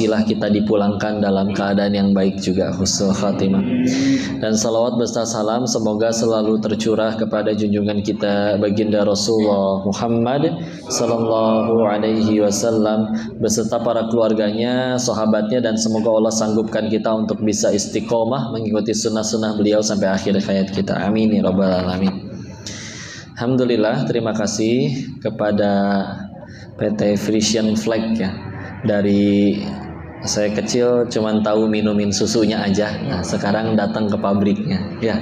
wasilah kita dipulangkan dalam keadaan yang baik juga, husnul khatimah. Dan salawat beserta salam semoga selalu tercurah kepada junjungan kita baginda Rasulullah Muhammad sallallahu alaihi wasallam beserta para keluarganya, sahabatnya, dan semoga Allah sanggupkan kita untuk bisa istiqomah mengikuti sunnah-sunnah beliau sampai akhir hayat kita. Amin ya rabbal alamin. Alhamdulillah, terima kasih kepada PT Frisian Flag ya. Dari saya kecil cuman tahu minumin susunya aja. Nah, sekarang datang ke pabriknya. Ya,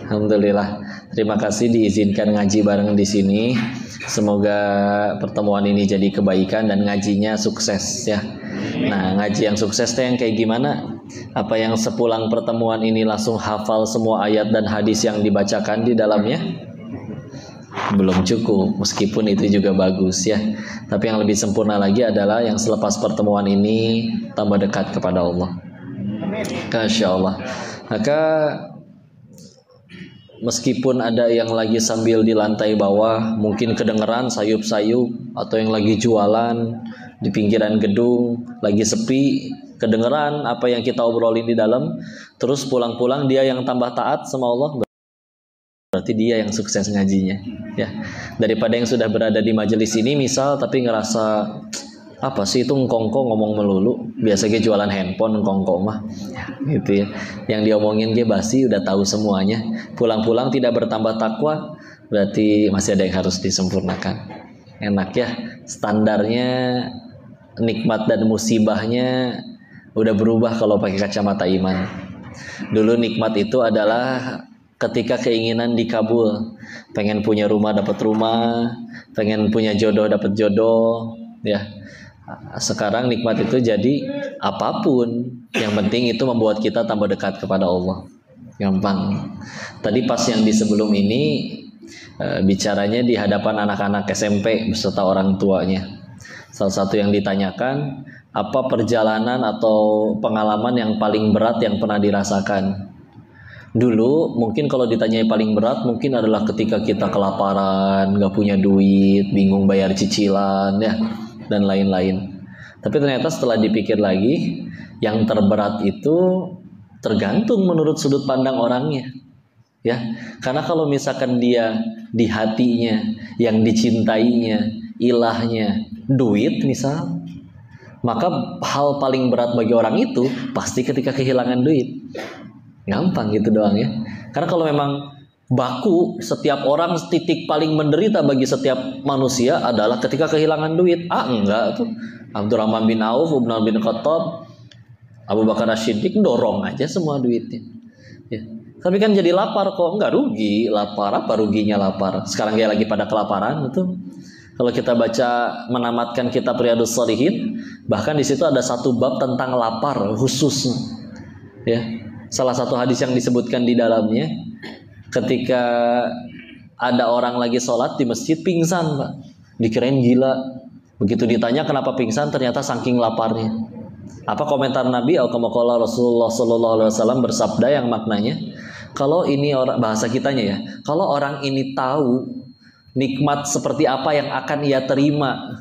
alhamdulillah. Terima kasih diizinkan ngaji bareng di sini. Semoga pertemuan ini jadi kebaikan dan ngajinya sukses ya. Nah, ngaji yang sukses yang kayak gimana? Apa yang sepulang pertemuan ini langsung hafal semua ayat dan hadis yang dibacakan di dalamnya? Belum cukup, meskipun itu juga bagus ya. Tapi yang lebih sempurna lagi adalah yang selepas pertemuan ini tambah dekat kepada Allah. Masya Allah. Maka meskipun ada yang lagi sambil di lantai bawah, mungkin kedengeran sayup-sayup, atau yang lagi jualan di pinggiran gedung, lagi sepi, kedengeran apa yang kita obrolin di dalam, terus pulang-pulang dia yang tambah taat sama Allah, berarti dia yang sukses ngajinya ya. Daripada yang sudah berada di majelis ini misal tapi ngerasa apa sih itu ngkongko ngomong melulu, biasanya jualan handphone ngkongko mah ya, gitu ya. Yang diomongin dia basi udah tahu semuanya, pulang-pulang tidak bertambah takwa, berarti masih ada yang harus disempurnakan. Enak ya, standarnya nikmat dan musibahnya udah berubah kalau pakai kacamata iman. Dulu nikmat itu adalah ketika keinginan dikabul, pengen punya rumah dapat rumah, pengen punya jodoh dapat jodoh, ya. Sekarang nikmat itu jadi apapun, yang penting itu membuat kita tambah dekat kepada Allah. Gampang. Tadi pas yang di sebelum ini bicaranya di hadapan anak-anak SMP beserta orang tuanya. Salah satu yang ditanyakan, apa perjalanan atau pengalaman yang paling berat yang pernah dirasakan? Dulu mungkin kalau ditanyai paling berat mungkin adalah ketika kita kelaparan, gak punya duit, bingung bayar cicilan ya, dan lain-lain. Tapi ternyata setelah dipikir lagi, yang terberat itu tergantung menurut sudut pandang orangnya ya. Karena kalau misalkan dia di hatinya yang dicintainya, ilahnya duit misal, maka hal paling berat bagi orang itu pasti ketika kehilangan duit. Gampang gitu doang ya. Karena kalau memang baku, setiap orang titik paling menderita bagi setiap manusia adalah ketika kehilangan duit. Enggak tuh. Abdurrahman bin Auf, Umar bin Khattab, Abu Bakar As-Siddiq dorong aja semua duitnya. Ya. Tapi kan jadi lapar kok, enggak rugi. Lapar apa ruginya lapar? Sekarang dia lagi pada kelaparan itu. Kalau kita baca menamatkan kitab Riyadhus Shalihin, bahkan di situ ada satu bab tentang lapar khusus. Ya. Salah satu hadis yang disebutkan di dalamnya, ketika ada orang lagi sholat di masjid pingsan, Pak. Dikirain gila. Begitu ditanya kenapa pingsan, ternyata saking laparnya. Apa komentar Nabi? Al-Qamaqala Rasulullah Sallallahu Alaihi Wasallam bersabda yang maknanya, kalau ini orang, bahasa kitanya ya, kalau orang ini tahu nikmat seperti apa yang akan ia terima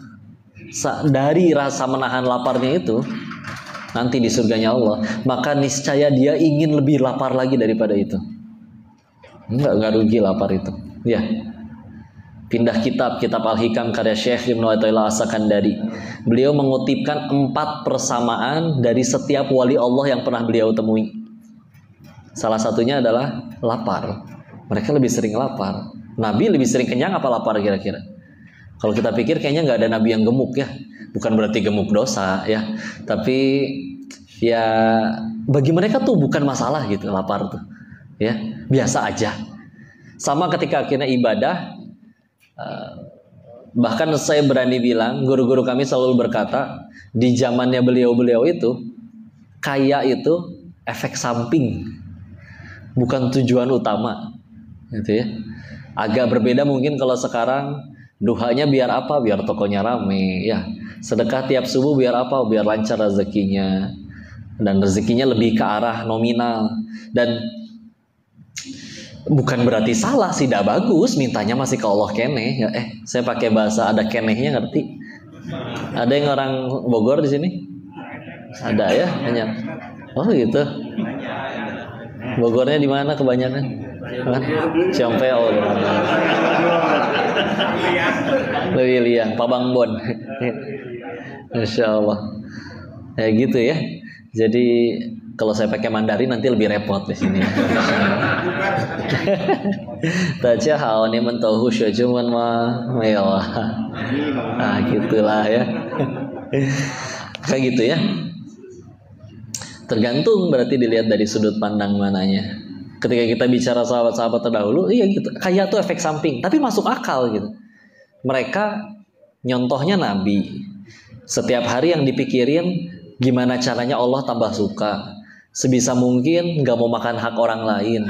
dari rasa menahan laparnya itu, nanti di surganya Allah, maka niscaya dia ingin lebih lapar lagi daripada itu. Enggak rugi lapar itu. Ya. Pindah kitab Al-Hikam karya Syekh Ibnu Athaillah As-Sakandari. Beliau mengutipkan 4 persamaan dari setiap wali Allah yang pernah beliau temui. Salah satunya adalah lapar. Mereka lebih sering lapar. Nabi lebih sering kenyang apa lapar kira-kira? Kalau kita pikir kayaknya nggak ada nabi yang gemuk ya. Bukan berarti gemuk dosa ya, tapi ya bagi mereka tuh bukan masalah gitu lapar tuh ya, biasa aja. Sama ketika akhirnya ibadah, bahkan saya berani bilang guru-guru kami selalu berkata di zamannya beliau-beliau itu kaya itu efek samping, bukan tujuan utama gitu ya. Agak berbeda mungkin kalau sekarang duhanya biar apa? Biar tokonya rame ya. Sedekah tiap subuh biar apa? Biar lancar rezekinya. Dan rezekinya lebih ke arah nominal. Dan bukan berarti salah sih, tidak bagus. Mintanya masih ke Allah keneh ya. Saya pakai bahasa ada kenehnya, ngerti? Ada yang orang Bogor di sini? Ada ya banyak. Oh gitu. Bogornya di mana kebanyakan? Ciampea. Lebih liang, Pabangbon. Masya Allah. Ya gitu ya. Jadi kalau saya pakai Mandarin nanti lebih repot di sini. Tacha hao ni men tahu cuman mah mewah. Nah, gitulah ya. Kayak gitu ya. Tergantung berarti dilihat dari sudut pandang mananya. Ketika kita bicara sahabat-sahabat terdahulu, iya gitu. Kayak tuh efek samping, tapi masuk akal gitu. Mereka nyontohnya Nabi. Setiap hari yang dipikirin gimana caranya Allah tambah suka. Sebisa mungkin gak mau makan hak orang lain.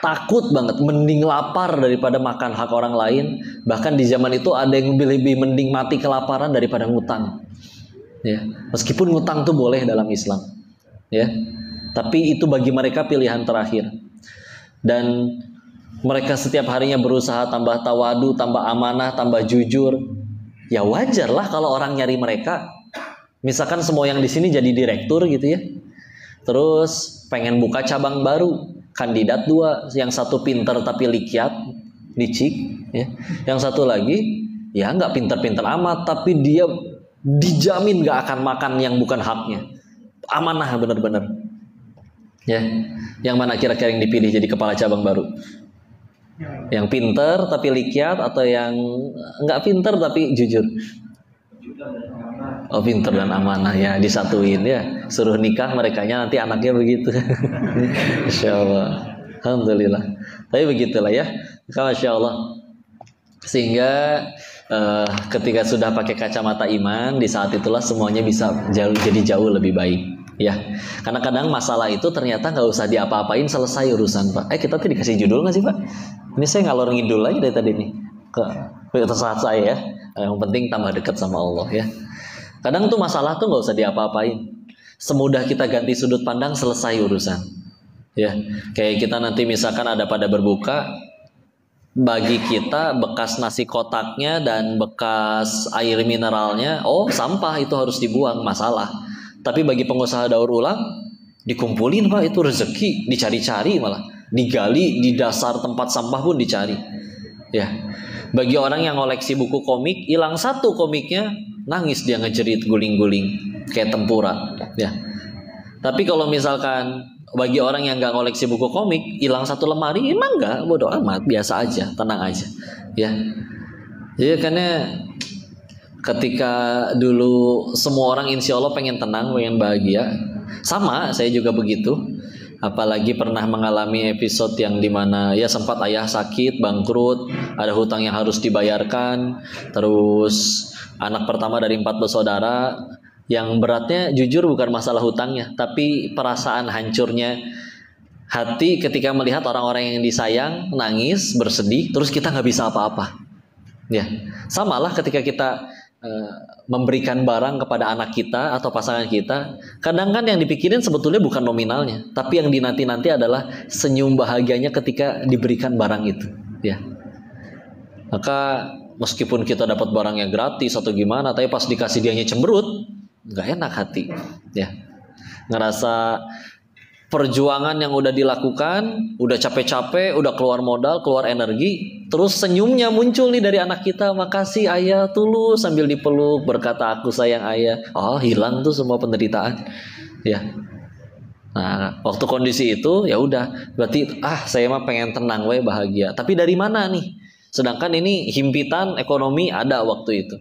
Takut banget, mending lapar daripada makan hak orang lain. Bahkan di zaman itu ada yang lebih mending mati kelaparan daripada ngutang. Ya, meskipun ngutang tuh boleh dalam Islam. Ya, tapi itu bagi mereka pilihan terakhir. Dan mereka setiap harinya berusaha tambah tawadu, tambah amanah, tambah jujur. Ya wajar lah kalau orang nyari mereka. Misalkan semua yang di sini jadi direktur gitu ya. Terus pengen buka cabang baru, kandidat 2, yang satu pinter tapi likiat, licik, ya. Yang satu lagi ya nggak pinter-pinter amat, tapi dia dijamin nggak akan makan yang bukan haknya. Amanah bener-bener. Ya, yang mana kira-kira yang dipilih jadi kepala cabang baru? Yang pinter tapi likiat atau yang nggak pinter tapi jujur? Oh, pinter dan amanah ya, disatuin ya. Suruh nikah merekanya nanti anaknya begitu. Insya Allah. Alhamdulillah. Tapi begitulah ya. Masya Allah. Sehingga ketika sudah pakai kacamata iman, di saat itulah semuanya bisa jadi jauh lebih baik. Ya, karena kadang masalah itu ternyata nggak usah diapa-apain, selesai urusan, Pak. Kita tuh dikasih judul nggak sih, Pak? Ini saya ngalor ngidul aja dari tadi nih ke tersaat saya ya. Yang penting tambah dekat sama Allah ya. Kadang tuh masalah tuh nggak usah diapa-apain. Semudah kita ganti sudut pandang, selesai urusan. Ya, kayak kita nanti misalkan ada pada berbuka, bagi kita bekas nasi kotaknya dan bekas air mineralnya, oh sampah itu harus dibuang, masalah. Tapi bagi pengusaha daur ulang, dikumpulin Pak, itu rezeki, dicari-cari malah, digali di dasar tempat sampah pun dicari. Ya, bagi orang yang koleksi buku komik, hilang satu komiknya, nangis dia ngejerit guling-guling kayak tempura. Ya, tapi kalau misalkan bagi orang yang nggak koleksi buku komik, hilang satu lemari, emang nggak, bodoh amat, biasa aja, tenang aja. Ya, jadi karena ketika dulu semua orang insya Allah pengen tenang, pengen bahagia. Sama, saya juga begitu. Apalagi pernah mengalami episode yang dimana ya sempat ayah sakit, bangkrut, ada hutang yang harus dibayarkan. Terus anak pertama dari 4 bersaudara. Yang beratnya jujur bukan masalah hutangnya, tapi perasaan hancurnya hati ketika melihat orang-orang yang disayang nangis, bersedih, terus kita nggak bisa apa-apa. Ya, samalah ketika kita memberikan barang kepada anak kita atau pasangan kita, kadang kan yang dipikirin sebetulnya bukan nominalnya, tapi yang dinanti-nanti adalah senyum bahagianya ketika diberikan barang itu. Ya, maka meskipun kita dapat barangnya gratis atau gimana, tapi pas dikasih dianya cemberut, nggak enak hati. Ya, ngerasa perjuangan yang udah dilakukan, udah capek-capek, udah keluar modal, keluar energi, terus senyumnya muncul nih dari anak kita, makasih ayah, tulus, sambil dipeluk berkata aku sayang ayah. Oh, hilang tuh semua penderitaan. Ya. Nah, waktu kondisi itu ya udah, berarti saya mah pengen tenang we, bahagia. Tapi dari mana nih? Sedangkan ini himpitan ekonomi ada waktu itu.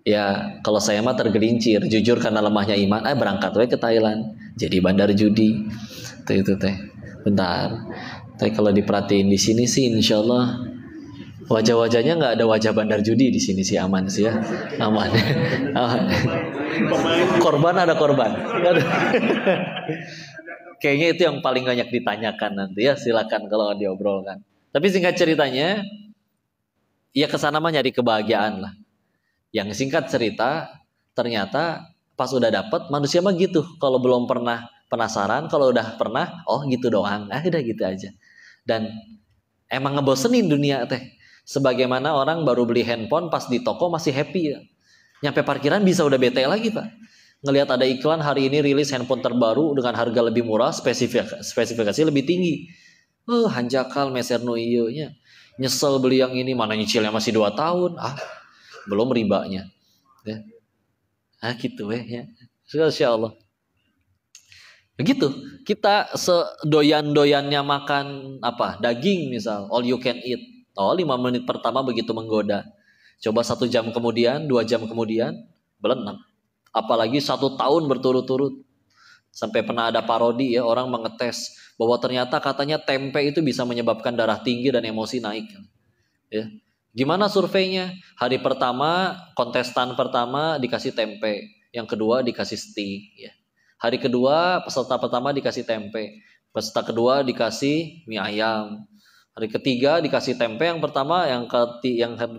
Ya, kalau saya mah tergelincir, jujur karena lemahnya iman, berangkat we ke Thailand, jadi bandar judi. Itu teh. Bentar. Tapi kalau diperhatiin di sini sih insya Allah wajah-wajahnya nggak ada wajah bandar judi di sini sih, aman sih ya. Aman. Aman. Korban ada korban. Kayaknya itu yang paling banyak ditanyakan nanti ya, silakan kalau diobrolkan. Tapi singkat ceritanya, ya kesana mah nyari kebahagiaan lah. Yang singkat cerita, ternyata pas udah dapet, manusia mah gitu. Kalau belum pernah penasaran, kalau udah pernah, oh gitu doang. Udah gitu aja. Dan emang ngebosenin dunia teh. Sebagaimana orang baru beli handphone pas di toko masih happy ya. Nyampe parkiran bisa udah bete lagi Pak. ngelihat ada iklan hari ini rilis handphone terbaru dengan harga lebih murah, spesifikasi lebih tinggi. Hanjakal meser nu ieu nya. Nyesel beli yang ini, mana nyicilnya masih 2 tahun. Belum ribanya. Ya. Gitu ya. Insyaallah. Begitu. Kita sedoyan-doyannya makan daging misal, all you can eat. 5 menit pertama begitu menggoda. Coba 1 jam kemudian, 2 jam kemudian, belenak. Apalagi 1 tahun berturut-turut. Sampai pernah ada parodi ya, orang mengetes bahwa ternyata katanya tempe itu bisa menyebabkan darah tinggi dan emosi naik. Ya. Gimana surveinya? Hari pertama, kontestan pertama dikasih tempe, yang kedua dikasih steak. Ya. Hari kedua, peserta pertama dikasih tempe, peserta kedua dikasih mie ayam. Hari ketiga dikasih tempe yang pertama, yang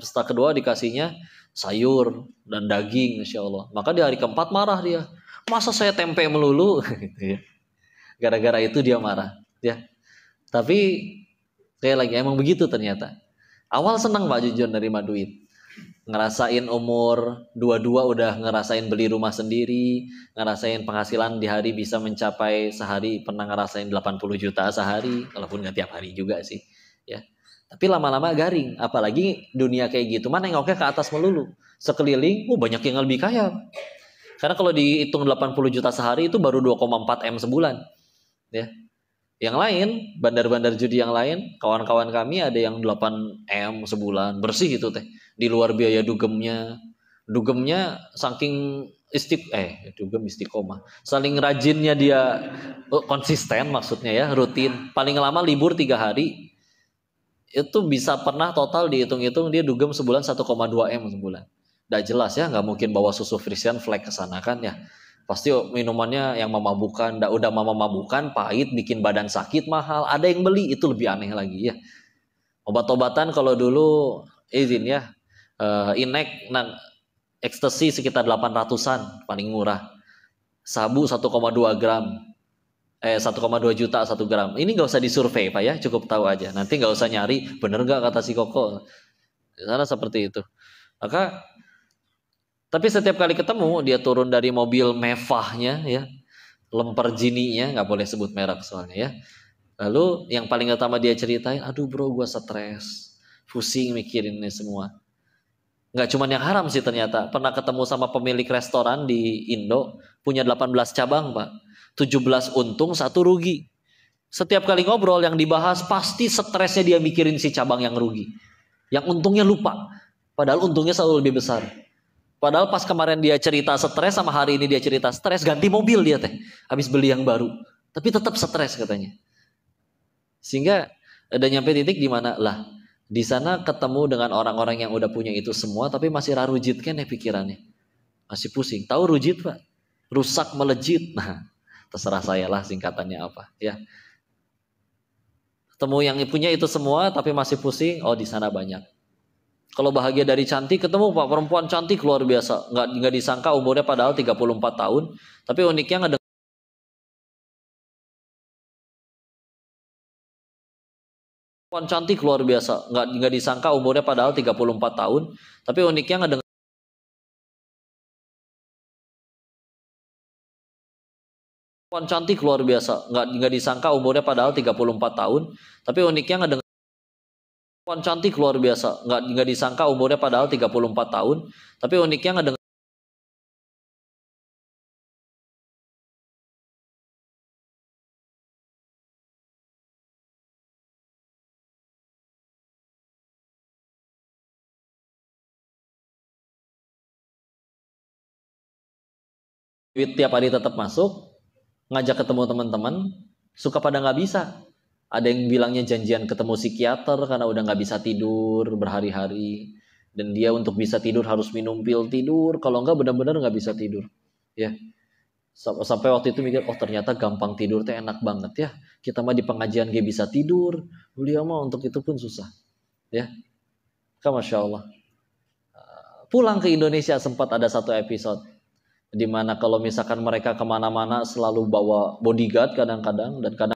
peserta kedua dikasihnya sayur dan daging, insya Allah. Maka di hari keempat marah dia. Masa saya tempe melulu? Gara-gara itu dia marah. Ya. Tapi sekali lagi emang begitu ternyata. Awal senang Pak jujur nerima duit. Ngerasain umur 22 udah ngerasain beli rumah sendiri, ngerasain penghasilan di hari bisa mencapai sehari pernah ngerasain 80 juta sehari, walaupun nggak tiap hari juga sih. Ya. Tapi lama-lama garing, apalagi dunia kayak gitu. Mana nengoknya ke atas melulu. Sekeliling, banyak yang lebih kaya. Karena kalau dihitung 80 juta sehari itu baru 2,4 M sebulan. Ya. Yang lain, bandar-bandar judi yang lain, kawan-kawan kami ada yang 8 M sebulan, bersih itu teh. Di luar biaya dugemnya. Dugemnya saking dugem istiqomah. Saling rajinnya dia konsisten maksudnya ya, rutin. Paling lama libur 3 hari. Itu bisa pernah total dihitung-hitung dia dugem sebulan 1,2 M sebulan. Nggak jelas ya, nggak mungkin bawa susu Frisian flag ke sana kan ya. Pasti minumannya yang memabukkan, udah memabukkan, pahit, bikin badan sakit, mahal. Ada yang beli, itu lebih aneh lagi ya. Obat-obatan kalau dulu izin ya, Inek, ekstasi sekitar 800-an paling murah. Sabu 1,2 gram. 1,2 juta 1 gram. Ini nggak usah disurvei Pak ya, cukup tahu aja. Nanti nggak usah nyari, bener nggak kata si Koko. Sana seperti itu. Maka tapi setiap kali ketemu dia turun dari mobil mewahnya ya, lemper jininya, nggak boleh sebut merek soalnya ya. Lalu yang paling utama dia ceritain, aduh bro gue stres, pusing mikirin ini semua. Nggak cuma yang haram sih ternyata. Pernah ketemu sama pemilik restoran di Indo, punya 18 cabang Pak, 17 untung 1 rugi. Setiap kali ngobrol yang dibahas pasti stresnya dia mikirin si cabang yang rugi, yang untungnya lupa, padahal untungnya selalu lebih besar. Padahal pas kemarin dia cerita stres sama hari ini dia cerita stres, ganti mobil dia teh. Habis beli yang baru. Tapi tetap stres katanya. Sehingga ada nyampe titik di mana lah di sana ketemu dengan orang-orang yang udah punya itu semua tapi masih rarujit kan ya pikirannya. Masih pusing. Tahu rujit Pak? Rusak melejit. Nah, terserah saya lah singkatannya apa ya. Ketemu yang punya itu semua tapi masih pusing, di sana banyak. Kalau bahagia dari cantik, ketemu Pak perempuan cantik luar biasa, nggak disangka umurnya padahal 34 tahun, tapi uniknya perempuan cantik luar biasa, nggak disangka umurnya padahal 34 tahun, tapi uniknya perempuan cantik luar biasa, nggak disangka umurnya padahal 34 tahun, tapi uniknya perempuan cantik luar biasa, nggak disangka umurnya padahal 34 tahun, tapi uniknya duit tiap hari tetap masuk, ngajak ketemu teman-teman, suka pada nggak bisa. Ada yang bilangnya janjian ketemu psikiater karena udah nggak bisa tidur berhari-hari. Dan dia untuk bisa tidur harus minum pil tidur. Kalau nggak benar-benar nggak bisa tidur. Ya. Sampai waktu itu mikir, ternyata gampang tidur teh enak banget ya. Kita mah di pengajian gak bisa tidur. Beliau mah untuk itu pun susah. Ya. Masya Allah. Pulang ke Indonesia sempat ada satu episode. Dimana kalau misalkan mereka kemana-mana selalu bawa bodyguard kadang-kadang. Dan kadang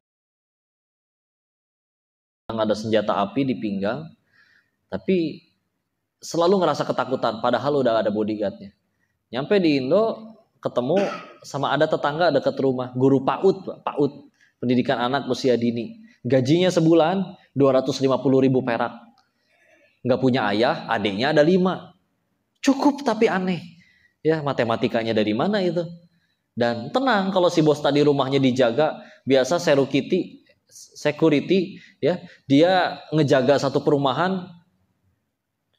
ada senjata api di pinggang, tapi selalu ngerasa ketakutan padahal udah ada bodyguardnya. Nyampe di Indo ketemu sama ada tetangga dekat rumah, guru PAUD, Pak, PAUD, pendidikan anak usia dini. Gajinya sebulan 250.000 perak. Nggak punya ayah, adiknya ada 5. Cukup tapi aneh. Ya, matematikanya dari mana itu? Dan tenang kalau si bos tadi rumahnya dijaga, biasa security ya, dia ngejaga satu perumahan.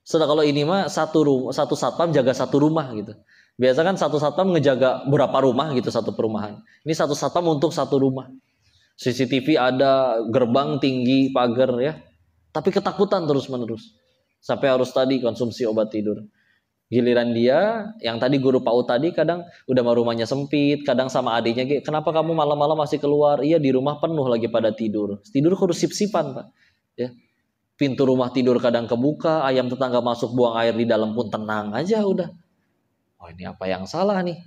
Sedang kalau ini mah satu satpam jaga satu rumah gitu. Biasa kan satu satpam ngejaga berapa rumah gitu satu perumahan. Ini satu satpam untuk satu rumah. CCTV ada, gerbang tinggi, pagar ya. Tapi ketakutan terus-menerus. Sampai harus tadi konsumsi obat tidur. Giliran dia, yang tadi guru PAUD tadi kadang udah rumahnya sempit, kadang sama adiknya, kenapa kamu malam-malam masih keluar? Iya di rumah penuh lagi pada tidur. Tidur harus sip-sipan Pak. Ya. Pintu rumah tidur kadang kebuka, ayam tetangga masuk buang air di dalam pun tenang aja udah. Oh ini apa yang salah nih?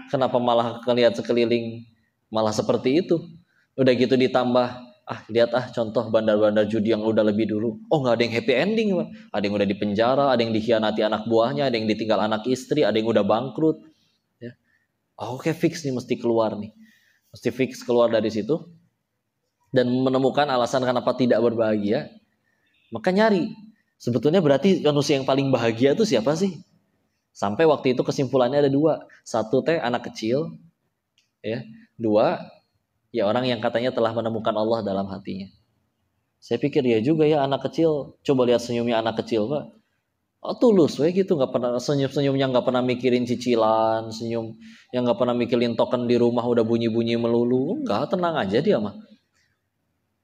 Kenapa malah ngelihat sekeliling malah seperti itu? Udah gitu ditambah, lihat contoh bandar-bandar judi yang udah lebih dulu. Oh nggak ada yang happy ending Pak. Ada yang udah dipenjara, ada yang dikhianati anak buahnya, ada yang ditinggal anak istri, ada yang udah bangkrut. Ya. Oke fix nih mesti keluar nih. Mesti fix keluar dari situ. Dan menemukan alasan kenapa tidak berbahagia. Maka nyari, sebetulnya berarti manusia yang paling bahagia itu siapa sih? Sampai waktu itu kesimpulannya ada 2. 1 anak kecil, ya. 2, ya orang yang katanya telah menemukan Allah dalam hatinya. Saya pikir ya juga ya anak kecil, coba lihat senyumnya anak kecil Pak. Oh tulus, gitu, nggak pernah senyum-senyumnya nggak pernah mikirin cicilan, senyum yang nggak pernah mikirin token di rumah udah bunyi-bunyi melulu, enggak, tenang aja dia mah.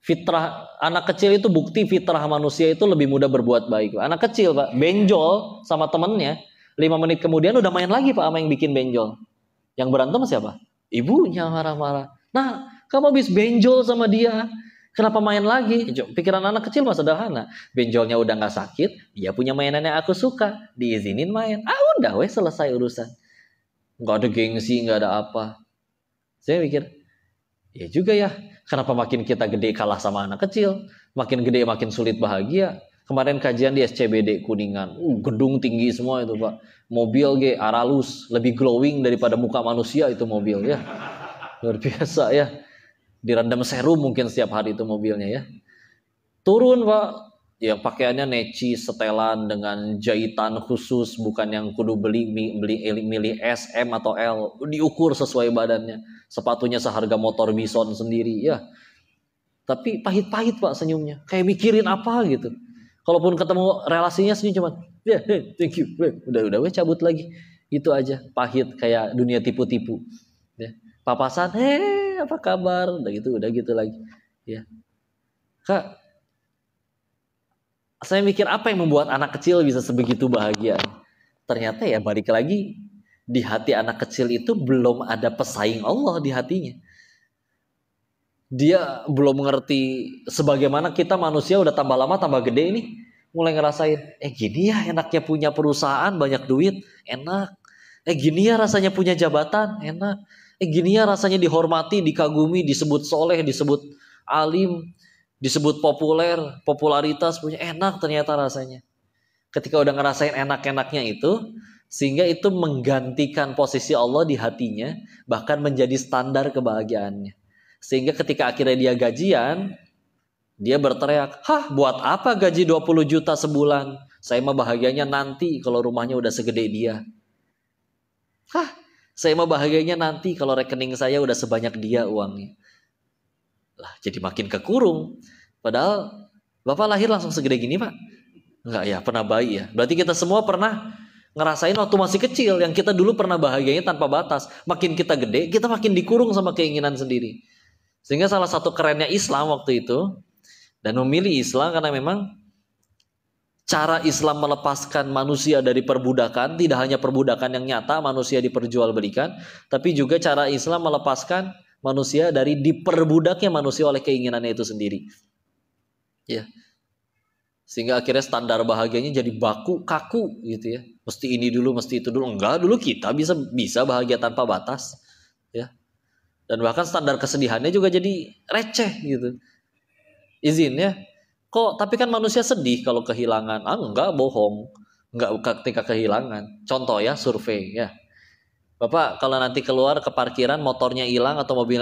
Fitrah anak kecil itu bukti fitrah manusia itu lebih mudah berbuat baik. Anak kecil Pak, benjol sama temennya, 5 menit kemudian udah main lagi Pak sama yang bikin benjol. Yang berantem siapa? Ibunya marah-marah. Nah, kamu habis benjol sama dia, kenapa main lagi? Pikiran anak kecil mah sederhana. Benjolnya udah nggak sakit, dia punya mainan yang aku suka, diizinin main. Udah selesai urusan. Nggak ada gengsi, nggak ada apa. Saya mikir, ya juga ya. Kenapa makin kita gede kalah sama anak kecil? Makin gede makin sulit bahagia. Kemarin kajian di SCBD Kuningan. Gedung tinggi semua itu Pak. Mobil Aralus. Lebih glowing daripada muka manusia itu mobil ya. Luar biasa ya. Direndam serum mungkin setiap hari itu mobilnya ya. Turun Pak. Ya pakaiannya necis, setelan dengan jahitan khusus. Bukan yang kudu milih S, M atau L. Diukur sesuai badannya. Sepatunya seharga motor bison sendiri ya. Tapi pahit-pahit Pak senyumnya. Kayak mikirin apa gitu. Kalaupun ketemu relasinya senyum cuma thank you. Udah cabut lagi. Itu aja. Pahit kayak dunia tipu-tipu. Ya. Papasan, apa kabar? Udah gitu lagi. Ya. Kak, saya mikir apa yang membuat anak kecil bisa sebegitu bahagia. Ternyata ya balik lagi. Di hati anak kecil itu belum ada pesaing Allah di hatinya. Dia belum mengerti sebagaimana kita manusia udah tambah lama tambah gede ini. Mulai ngerasain, gini ya enaknya punya perusahaan banyak duit, enak. Gini ya rasanya punya jabatan, enak. Gini ya rasanya dihormati, dikagumi, disebut soleh, disebut alim, disebut populer, popularitas, punya enak ternyata rasanya. Ketika udah ngerasain enak-enaknya itu, sehingga itu menggantikan posisi Allah di hatinya, bahkan menjadi standar kebahagiaannya. Sehingga ketika akhirnya dia gajian, dia berteriak, buat apa gaji 20 juta sebulan? Saya mah bahagianya nanti kalau rumahnya udah segede dia. Saya mah bahagianya nanti kalau rekening saya udah sebanyak dia uangnya. Lah, jadi makin kekurung. Padahal Bapak lahir langsung segede gini Pak? Enggak ya, pernah bayi ya. Berarti kita semua pernah ngerasain waktu masih kecil yang kita dulu pernah bahagianya tanpa batas. Makin kita gede, kita makin dikurung sama keinginan sendiri. Sehingga salah satu kerennya Islam waktu itu, dan memilih Islam karena memang cara Islam melepaskan manusia dari perbudakan, tidak hanya perbudakan yang nyata, manusia diperjualbelikan, tapi juga cara Islam melepaskan manusia dari diperbudaknya manusia oleh keinginannya itu sendiri. Ya. Sehingga akhirnya standar bahagianya jadi kaku gitu ya. Mesti ini dulu, mesti itu dulu. Enggak, dulu kita bisa bahagia tanpa batas. Ya. Dan bahkan standar kesedihannya juga jadi receh gitu. Izin ya. Tapi kan manusia sedih kalau kehilangan. Enggak, bohong. Enggak ketika kehilangan. Contoh ya, survei ya. Bapak kalau nanti keluar ke parkiran motornya hilang atau mobilnya